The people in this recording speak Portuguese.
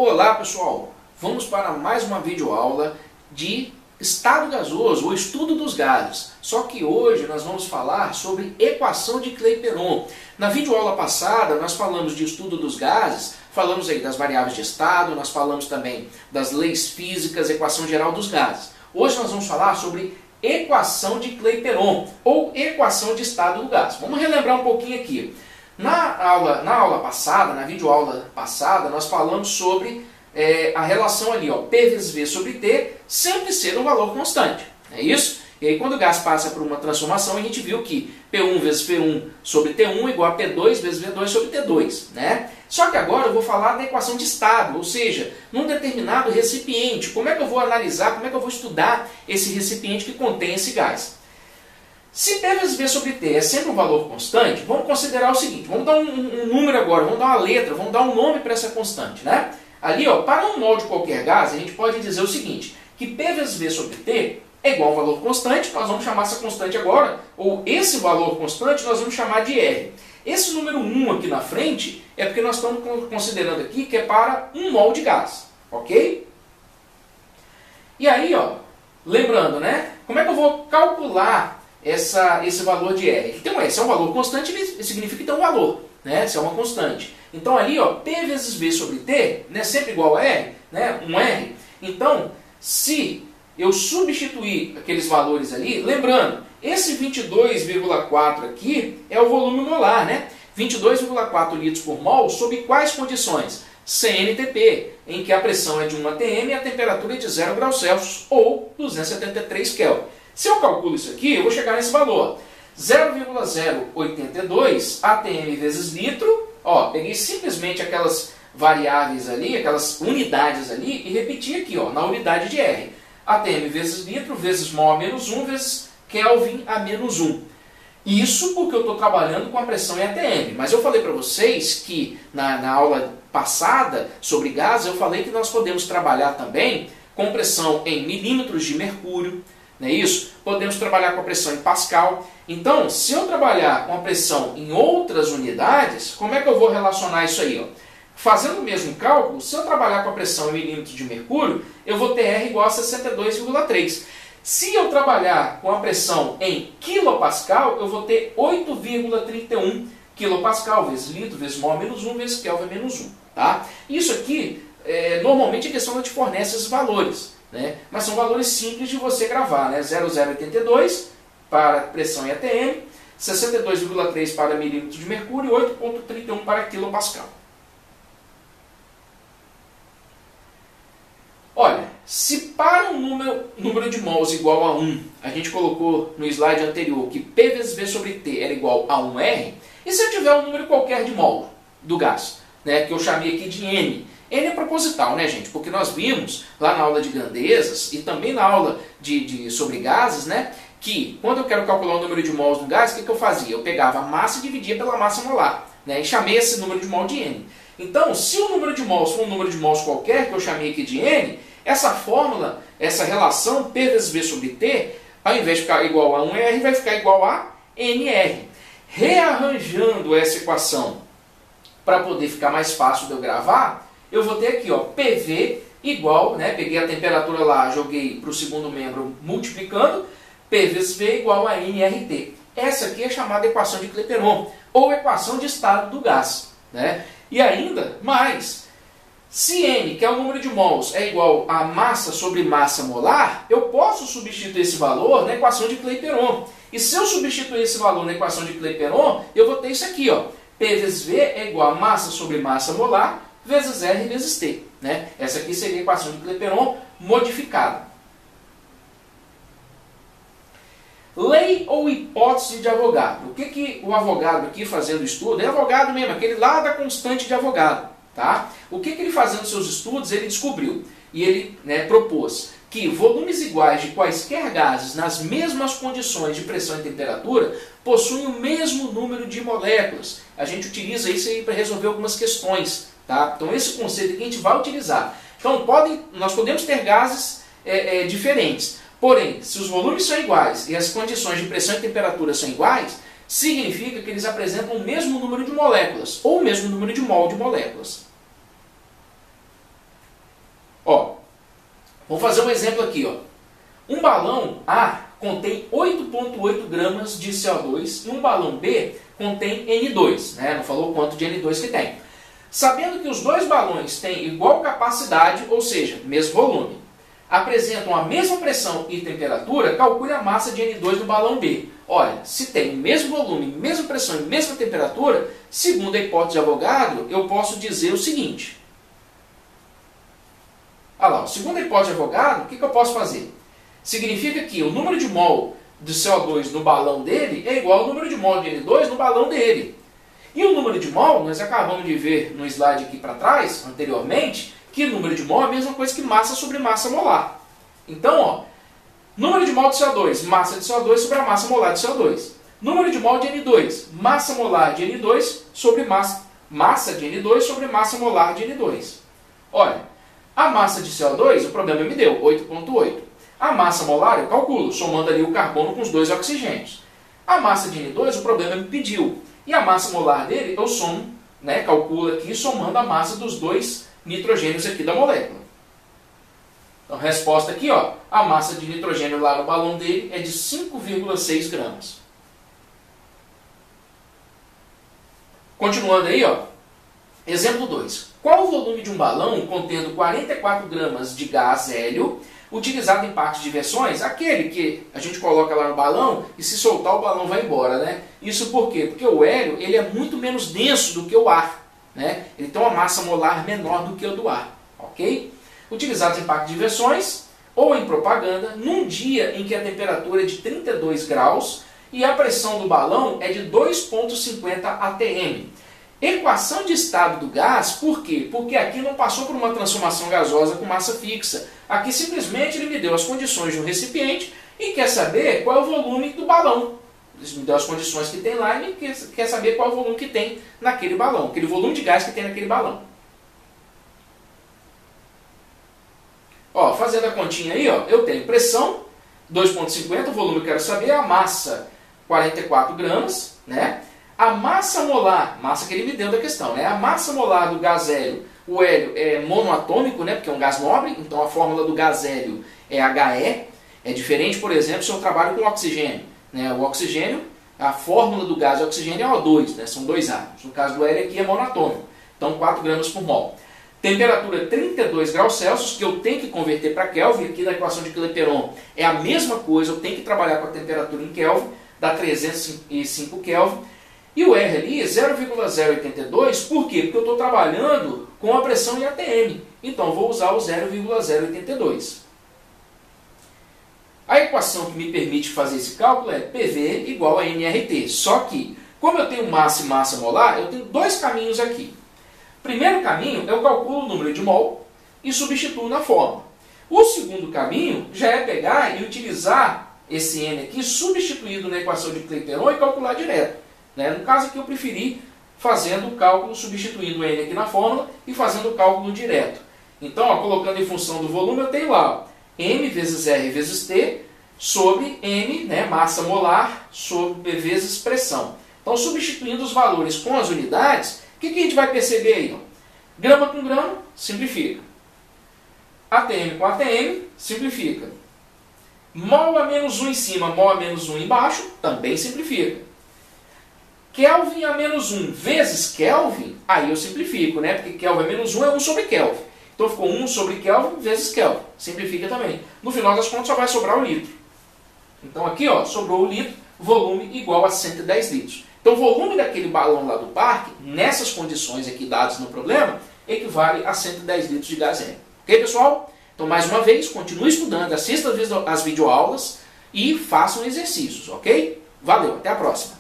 Olá pessoal, vamos para mais uma videoaula de estado gasoso, ou estudo dos gases. Só que hoje nós vamos falar sobre equação de Clapeyron. Na videoaula passada nós falamos de estudo dos gases, falamos aí das variáveis de estado, nós falamos também das leis físicas, equação geral dos gases. Hoje nós vamos falar sobre equação de Clapeyron, ou equação de estado do gás. Vamos relembrar um pouquinho aqui. Na aula passada, na videoaula passada, nós falamos sobre a relação ali, ó, P vezes V sobre T, sempre ser um valor constante. É isso? E aí quando o gás passa por uma transformação, a gente viu que P1 vezes P1 sobre T1 é igual a P2 vezes V2 sobre T2. Né? Só que agora eu vou falar da equação de estado, ou seja, num determinado recipiente. Como é que eu vou analisar, como é que eu vou estudar esse recipiente que contém esse gás? Se P vezes V sobre T é sempre um valor constante, vamos considerar o seguinte, vamos dar um número agora, vamos dar uma letra, vamos dar um nome para essa constante. Né? Ali, ó, para um mol de qualquer gás, a gente pode dizer o seguinte, que P vezes V sobre T é igual a um valor constante, nós vamos chamar essa constante agora, ou esse valor constante nós vamos chamar de R. Esse número 1 aqui na frente é porque nós estamos considerando aqui que é para um mol de gás, ok? E aí, ó, lembrando, né, como é que eu vou calcular esse valor de R? Então, esse é um valor constante, ele significa que tem um valor, né, se é uma constante. Então ali, ó, P vezes V sobre T, né, sempre igual a R, né, um R. Então, se eu substituir aqueles valores ali, lembrando, esse 22,4 aqui é o volume molar, né? 22,4 litros por mol, sob quais condições? CNTP, em que a pressão é de 1 atm e a temperatura é de 0 graus Celsius, ou 273 Kelvin. Se eu calculo isso aqui, eu vou chegar nesse valor. 0,082 atm vezes litro, ó, peguei simplesmente aquelas variáveis ali, aquelas unidades ali, e repeti aqui, ó, na unidade de R. atm vezes litro, vezes mol a menos 1, vezes Kelvin a menos 1. Isso porque eu estou trabalhando com a pressão em atm. Mas eu falei para vocês que na aula passada sobre gás, eu falei que nós podemos trabalhar também com pressão em milímetros de mercúrio, não é isso? Podemos trabalhar com a pressão em Pascal. Então, se eu trabalhar com a pressão em outras unidades, como é que eu vou relacionar isso aí? Ó? Fazendo o mesmo cálculo, se eu trabalhar com a pressão em milímetros de mercúrio, eu vou ter R igual a 62,3. Se eu trabalhar com a pressão em quilopascal, eu vou ter 8,31 quilopascal vezes litro, vezes mol menos 1, vezes Kelvin menos 1. Tá? Isso aqui, normalmente a questão não te fornece esses valores, né? Mas são valores simples de você gravar, né? 0,082 para pressão em atm, 62,3 para milímetros de mercúrio e 8,31 para quilopascal. Olha, se para um número de mols igual a 1, a gente colocou no slide anterior que P vezes V sobre T era igual a 1R, e se eu tiver um número qualquer de mol do gás, né, que eu chamei aqui de N? N é proposital, né, gente? Porque nós vimos lá na aula de grandezas e também na aula sobre gases, né, que quando eu quero calcular o número de mols do gás, o que eu fazia? Eu pegava a massa e dividia pela massa molar, né, e chamei esse número de mol de N. Então, se o número de mols for um número de mols qualquer, que eu chamei aqui de N, essa fórmula, essa relação P vezes V sobre T, ao invés de ficar igual a 1R, vai ficar igual a NR. Rearranjando essa equação para poder ficar mais fácil de eu gravar, eu vou ter aqui, ó, PV igual, né, peguei a temperatura lá, joguei para o segundo membro multiplicando, P vezes V igual a nRT. Essa aqui é chamada equação de Clapeyron, ou equação de estado do gás. Né? E ainda mais, se N, que é o número de mols, é igual a massa sobre massa molar, eu posso substituir esse valor na equação de Clapeyron. E se eu substituir esse valor na equação de Clapeyron, eu vou ter isso aqui, ó. P vezes V é igual a massa sobre massa molar, vezes R vezes T. Né? Essa aqui seria a equação de Clapeyron modificada. Lei ou hipótese de Avogadro. O que o Avogadro aqui fazendo estudo, é Avogadro mesmo, aquele lá da constante de Avogadro. Tá? O que ele fazendo seus estudos, ele descobriu e ele, né, propôs que volumes iguais de quaisquer gases nas mesmas condições de pressão e temperatura possuem o mesmo número de moléculas. A gente utiliza isso aí para resolver algumas questões. Tá? Então esse conceito aqui a gente vai utilizar. Então nós podemos ter gases diferentes, porém, se os volumes são iguais e as condições de pressão e temperatura são iguais, significa que eles apresentam o mesmo número de moléculas, ou o mesmo número de mol de moléculas. Vamos fazer um exemplo aqui, ó. Um balão A contém 8,8 gramas de CO2 e um balão B contém N2, né? Não falou quanto de N2 que tem. Sabendo que os dois balões têm igual capacidade, ou seja, mesmo volume, apresentam a mesma pressão e temperatura, calcule a massa de N2 do balão B. Olha, se tem o mesmo volume, mesma pressão e mesma temperatura, segundo a hipótese de Avogadro, eu posso dizer o seguinte. Olha lá, segundo a hipótese de Avogadro, o que eu posso fazer? Significa que o número de mol de CO2 no balão dele é igual ao número de mol de N2 no balão dele. E o número de mol, nós acabamos de ver no slide aqui para trás, anteriormente, que o número de mol é a mesma coisa que massa sobre massa molar. Então, ó, número de mol de CO2, massa de CO2 sobre a massa molar de CO2. Número de mol de N2, massa molar de N2 sobre massa de N2 sobre massa molar de N2. Olha, a massa de CO2, o problema me deu, 8,8. A massa molar eu calculo, somando ali o carbono com os dois oxigênios. A massa de N2, o problema me pediu. E a massa molar dele eu somo, né, calculo aqui, somando a massa dos dois nitrogênios aqui da molécula. Então, resposta aqui, ó, a massa de nitrogênio lá no balão dele é de 5,6 gramas. Continuando aí, ó, exemplo 2. Qual o volume de um balão contendo 44 gramas de gás hélio utilizado em parques de diversões? Aquele que a gente coloca lá no balão e se soltar o balão vai embora, né? Isso por quê? Porque o hélio ele é muito menos denso do que o ar, né? Ele tem uma massa molar menor do que o do ar, ok? Utilizados em parques de diversões ou em propaganda, num dia em que a temperatura é de 32 graus e a pressão do balão é de 2,50 atm. Equação de estado do gás, por quê? Porque aqui não passou por uma transformação gasosa com massa fixa. Aqui simplesmente ele me deu as condições de um recipiente e quer saber qual é o volume do balão. Ele me deu as condições que tem lá e quer saber qual é o volume que tem naquele balão, aquele volume de gás que tem naquele balão. Ó, fazendo a continha aí, ó, eu tenho pressão, 2,50, o volume eu quero saber, a massa, 44 gramas, né? A massa molar, massa que ele me deu da questão, né? A massa molar do gás hélio, o hélio é monoatômico, né? Porque é um gás nobre, então a fórmula do gás hélio é He. É diferente, por exemplo, se eu trabalho com oxigênio, né? O oxigênio, a fórmula do gás de oxigênio é O2, né? São dois átomos. No caso do hélio aqui é monoatômico, então 4 gramas por mol. Temperatura 32 graus Celsius, que eu tenho que converter para Kelvin, aqui na equação de Clapeyron é a mesma coisa, eu tenho que trabalhar com a temperatura em Kelvin, dá 305 Kelvin. E o R ali é 0,082, por quê? Porque eu estou trabalhando com a pressão em atm. Então eu vou usar o 0,082. A equação que me permite fazer esse cálculo é PV igual a nRT. Só que, como eu tenho massa e massa molar, eu tenho dois caminhos aqui. Primeiro caminho, eu calculo o número de mol e substituo na fórmula. O segundo caminho já é pegar e utilizar esse N aqui substituído na equação de Clapeyron e calcular direto. No caso aqui eu preferi fazendo o cálculo, substituindo o N aqui na fórmula e fazendo o cálculo direto. Então, ó, colocando em função do volume, eu tenho lá ó, M vezes R vezes T sobre M, né, massa molar, sobre B vezes pressão. Então, substituindo os valores com as unidades, o que a gente vai perceber aí? Ó? Grama com grama, simplifica. ATM com ATM, simplifica. Mol a menos 1 em cima, mol a menos 1 embaixo, também simplifica. Kelvin a menos 1 vezes Kelvin, aí eu simplifico, né? Porque Kelvin a menos 1 é 1 sobre Kelvin. Então ficou 1 sobre Kelvin vezes Kelvin. Simplifica também. No final das contas só vai sobrar o litro. Então aqui ó, sobrou o litro, volume igual a 110 litros. Então o volume daquele balão lá do parque, nessas condições aqui dadas no problema, equivale a 110 litros de gás hélio. Ok, pessoal? Então mais uma vez, continue estudando, assista as videoaulas e façam exercícios, ok? Valeu, até a próxima!